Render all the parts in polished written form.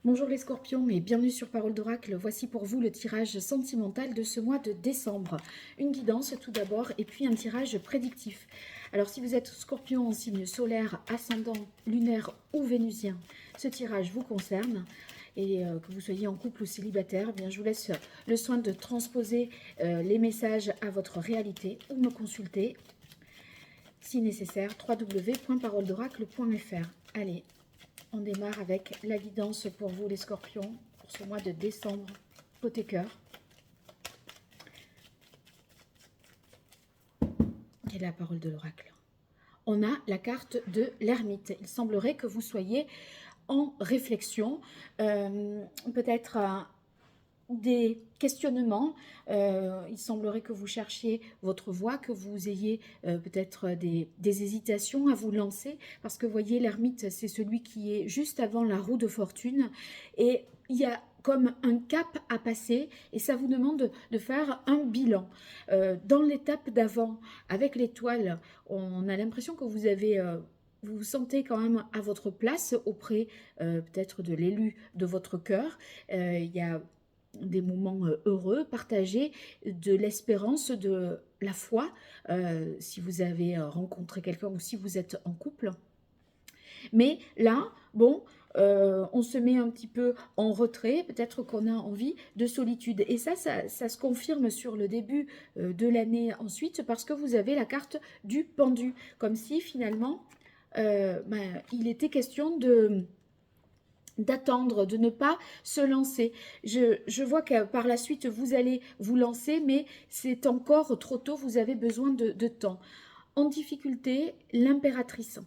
Bonjour les scorpions et bienvenue sur Parole d'Oracle. Voici pour vous le tirage sentimental de ce mois de décembre. Une guidance tout d'abord et puis un tirage prédictif. Alors si vous êtes scorpion en signe solaire, ascendant, lunaire ou vénusien, ce tirage vous concerne. Et que vous soyez en couple ou célibataire, eh bien, je vous laisse le soin de transposer les messages à votre réalité ou me consulter si nécessaire www.paroledoracle.fr. Allez, on démarre avec la guidance pour vous les scorpions pour ce mois de décembre. Côté cœur. Quelle est la parole de l'oracle? On a la carte de l'ermite. Il semblerait que vous soyez en réflexion, peut-être des questionnements. Il semblerait que vous cherchiez votre voie, que vous ayez peut-être des hésitations à vous lancer, parce que vous voyez, l'ermite, c'est celui qui est juste avant la roue de fortune, et il y a comme un cap à passer, et ça vous demande de faire un bilan. Dans l'étape d'avant, avec l'étoile, on a l'impression que vous avez... vous vous sentez quand même à votre place auprès peut-être de l'élu de votre cœur. Il y a des moments heureux, partagés, de l'espérance, de la foi, si vous avez rencontré quelqu'un ou si vous êtes en couple. Mais là, bon, on se met un petit peu en retrait, peut-être qu'on a envie de solitude. Et ça se confirme sur le début de l'année ensuite, parce que vous avez la carte du pendu, comme si finalement, il était question d'attendre, de ne pas se lancer. Je vois que par la suite, vous allez vous lancer, mais c'est encore trop tôt, vous avez besoin de temps. En difficulté, l'impératrice.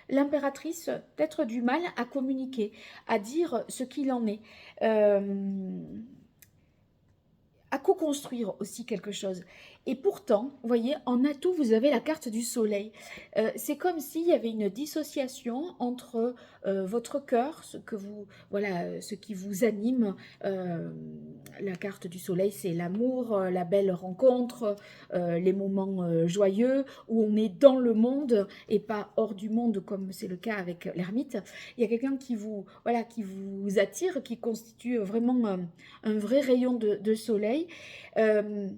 L'impératrice, peut-être du mal à communiquer, à dire ce qu'il en est. À co-construire aussi quelque chose. Et pourtant, vous voyez, en atout, vous avez la carte du soleil. C'est comme s'il y avait une dissociation entre votre cœur, ce que vous, voilà, ce qui vous anime. La carte du soleil, c'est l'amour, la belle rencontre, les moments joyeux, où on est dans le monde et pas hors du monde, comme c'est le cas avec l'ermite. Il y a quelqu'un qui vous, voilà, qui vous attire, qui constitue vraiment un vrai rayon de soleil. Euh,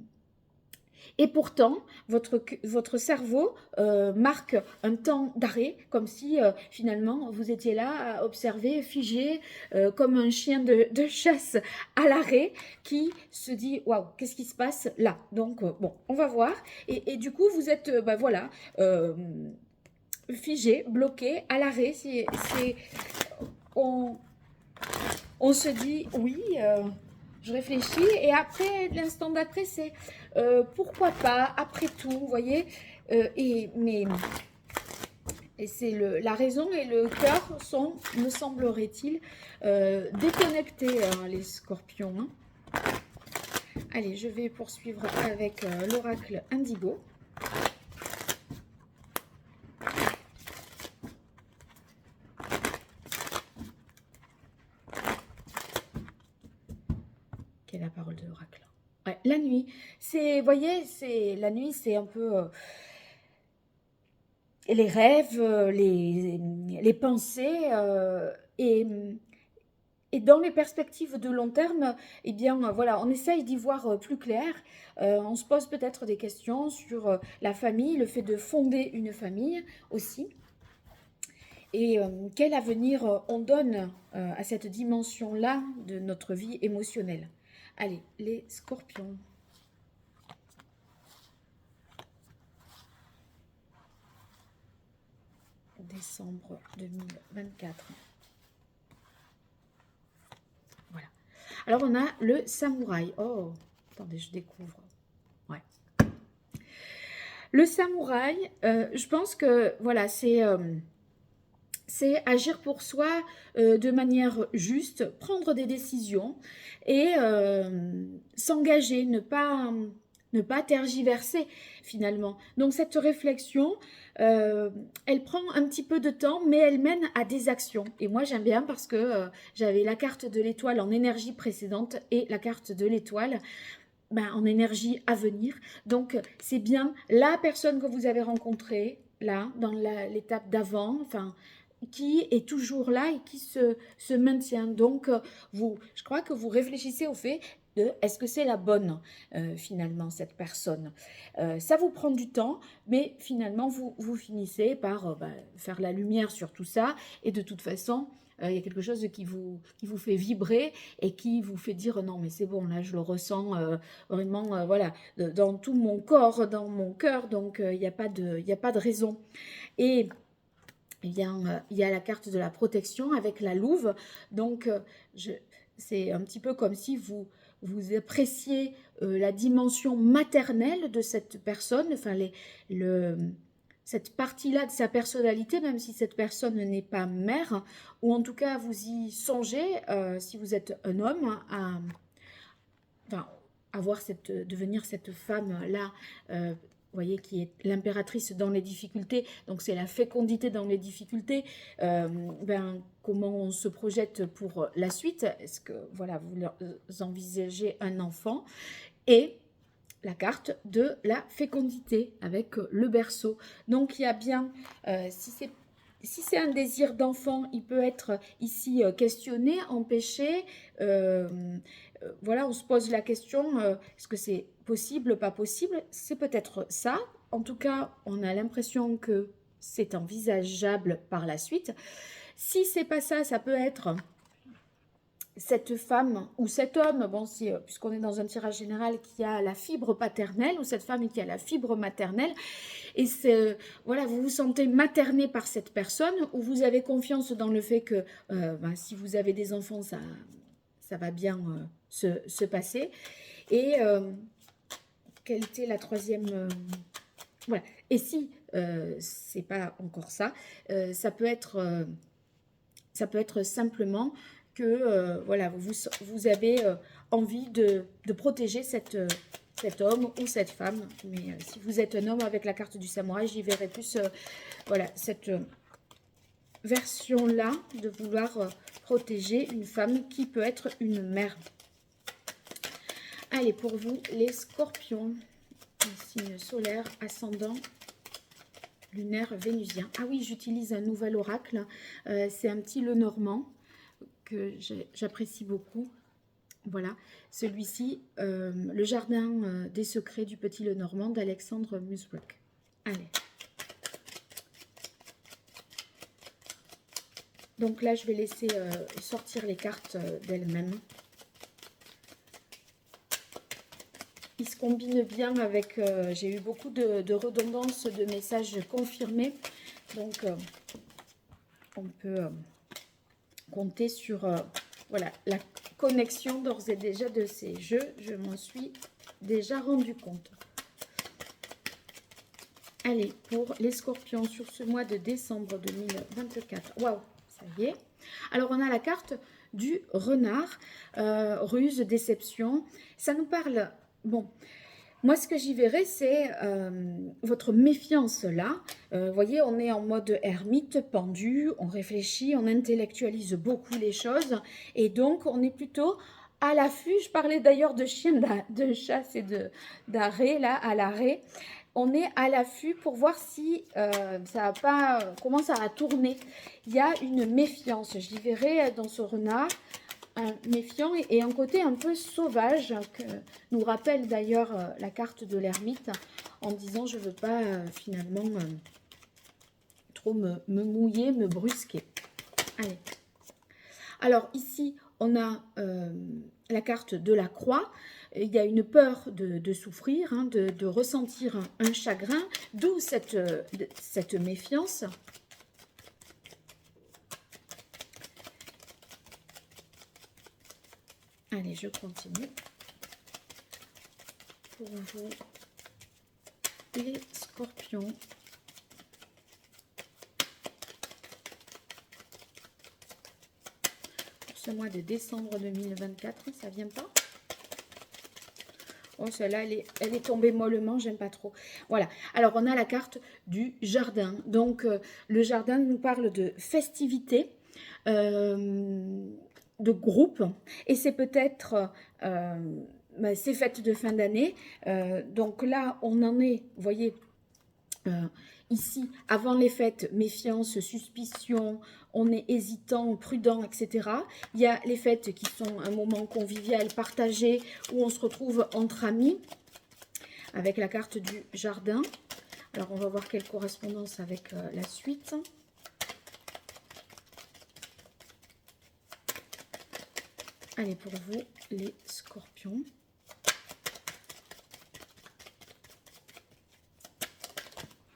et pourtant, votre cerveau marque un temps d'arrêt, comme si finalement vous étiez là à observer, figé, comme un chien de chasse à l'arrêt qui se dit waouh, qu'est-ce qui se passe là? Donc, bon, on va voir. Et du coup, vous êtes, voilà, figé, bloqué, à l'arrêt. On, on se dit oui, je réfléchis, et après, l'instant d'après, c'est pourquoi pas, après tout, vous voyez, et c'est la raison et le cœur sont, me semblerait-il, déconnectés, hein, les scorpions. Hein. Allez, je vais poursuivre avec l'oracle indigo. Quelle est la parole de l'oracle? Ouais, la nuit. C'est, vous voyez, la nuit, c'est un peu les rêves, les pensées, et dans les perspectives de long terme, eh bien, voilà, on essaye d'y voir plus clair. On se pose peut-être des questions sur la famille, le fait de fonder une famille aussi. Et quel avenir on donne à cette dimension-là de notre vie émotionnelle. Allez, les scorpions. Décembre 2024. Voilà. Alors, on a le samouraï. Oh, attendez, je découvre. Ouais. Le samouraï, je pense que, voilà, c'est agir pour soi de manière juste, prendre des décisions et s'engager, ne pas tergiverser finalement. Donc cette réflexion, elle prend un petit peu de temps, mais elle mène à des actions. Et moi j'aime bien parce que j'avais la carte de l'étoile en énergie précédente et la carte de l'étoile en énergie à venir. Donc c'est bien la personne que vous avez rencontrée là, dans l'étape d'avant, enfin, qui est toujours là et qui se maintient. Donc, je crois que vous réfléchissez au fait de est-ce que c'est la bonne, finalement, cette personne. Ça vous prend du temps, mais finalement, vous finissez par faire la lumière sur tout ça. Et de toute façon, il y a quelque chose qui vous fait vibrer et qui vous fait dire non, mais c'est bon, là, je le ressens vraiment, voilà, dans tout mon corps, dans mon cœur. Donc, il n'y a pas de raison. Et eh bien, il y a la carte de la protection avec la louve. Donc, c'est un petit peu comme si vous appréciez la dimension maternelle de cette personne, enfin, cette partie-là de sa personnalité, même si cette personne n'est pas mère, ou en tout cas, vous y songez, si vous êtes un homme, enfin, devenir cette femme-là, vous voyez, qui est l'impératrice dans les difficultés, donc c'est la fécondité dans les difficultés, comment on se projette pour la suite, est-ce que, voilà, vous envisagez un enfant, et la carte de la fécondité avec le berceau. Donc il y a bien, si c'est un désir d'enfant, il peut être ici questionné, empêché. Voilà, on se pose la question, est-ce que c'est possible, pas possible? C'est peut-être ça. En tout cas, on a l'impression que c'est envisageable par la suite. Si c'est pas ça, ça peut être cette femme ou cet homme, bon, puisqu'on est dans un tirage général, qui a la fibre paternelle, ou cette femme qui a la fibre maternelle, et voilà, vous vous sentez materné par cette personne, ou vous avez confiance dans le fait que si vous avez des enfants, ça va bien se passer. Et quelle était la troisième voilà. Et si c'est pas encore ça, ça peut être simplement que voilà, vous avez envie de protéger cet homme ou cette femme. Mais si vous êtes un homme avec la carte du samouraï, j'y verrai plus voilà, cette version-là de vouloir protéger une femme qui peut être une mère. Allez, pour vous, les scorpions, signe solaire, ascendant, lunaire, vénusien. Ah oui, j'utilise un nouvel oracle. C'est un petit Lenormand que j'apprécie beaucoup. Voilà, celui-ci, le jardin des secrets du petit Lenormand d'Alexandre Musbrook. Allez. Donc là, je vais laisser sortir les cartes d'elles-mêmes. Il se combine bien avec... j'ai eu beaucoup de redondances de messages confirmés. Donc, on peut compter sur voilà, la connexion d'ores et déjà de ces jeux. Je m'en suis déjà rendu compte. Allez, pour les scorpions sur ce mois de décembre 2024. Waouh, ça y est. Alors, on a la carte du renard, ruse, déception. Ça nous parle... Bon, moi, ce que j'y verrais, c'est votre méfiance là. Vous voyez, on est en mode ermite, pendu, on réfléchit, on intellectualise beaucoup les choses. Et donc, on est plutôt à l'affût. Je parlais d'ailleurs de chiens de chasse et d'arrêt, là, à l'arrêt. On est à l'affût pour voir si ça va pas, comment ça va tourner. Il y a une méfiance, j'y verrais dans ce renard. Un méfiant et un côté un peu sauvage que nous rappelle d'ailleurs la carte de l'ermite en disant je veux pas finalement trop me mouiller, me brusquer. Allez. Alors ici on a la carte de la croix. Il y a une peur de souffrir, hein, de ressentir un chagrin, d'où cette méfiance. Allez, je continue. Pour vous, les scorpions. Pour ce mois de décembre 2024, ça vient pas? Oh, celle-là, elle est tombée mollement, j'aime pas trop. Voilà. Alors, on a la carte du jardin. Donc, le jardin nous parle de festivités. De groupe et c'est peut-être ces fêtes de fin d'année. Donc là, on en est, vous voyez, ici, avant les fêtes, méfiance, suspicion, on est hésitant, prudent, etc. Il y a les fêtes qui sont un moment convivial, partagé, où on se retrouve entre amis, avec la carte du jardin. Alors, on va voir quelle correspondance avec la suite. Allez, pour vous, les scorpions.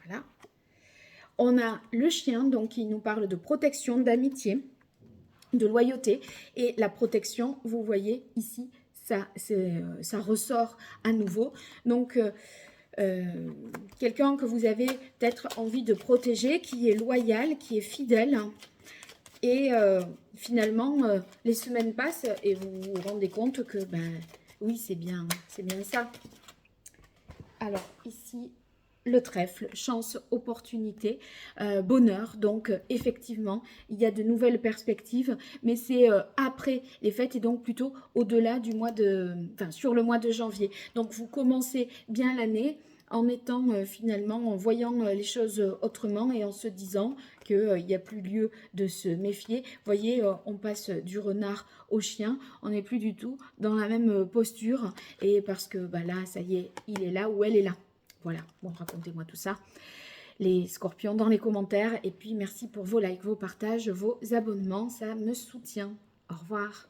Voilà. On a le chien, donc, qui nous parle de protection, d'amitié, de loyauté. Et la protection, vous voyez ici, ça ressort à nouveau. Donc, quelqu'un que vous avez peut-être envie de protéger, qui est loyal, qui est fidèle. Et finalement, les semaines passent et vous vous rendez compte que, ben, oui, c'est bien ça. Alors, ici, le trèfle, chance, opportunité, bonheur. Donc, effectivement, il y a de nouvelles perspectives, mais c'est après les fêtes et donc plutôt au-delà du mois de... Enfin, sur le mois de janvier. Donc, vous commencez bien l'année en étant finalement, en voyant les choses autrement et en se disant qu'il n'y a plus lieu de se méfier. Vous voyez, on passe du renard au chien, on n'est plus du tout dans la même posture et parce que bah, là, ça y est, il est là ou elle est là. Voilà, bon, racontez-moi tout ça, les scorpions, dans les commentaires. Et puis, merci pour vos likes, vos partages, vos abonnements, ça me soutient. Au revoir.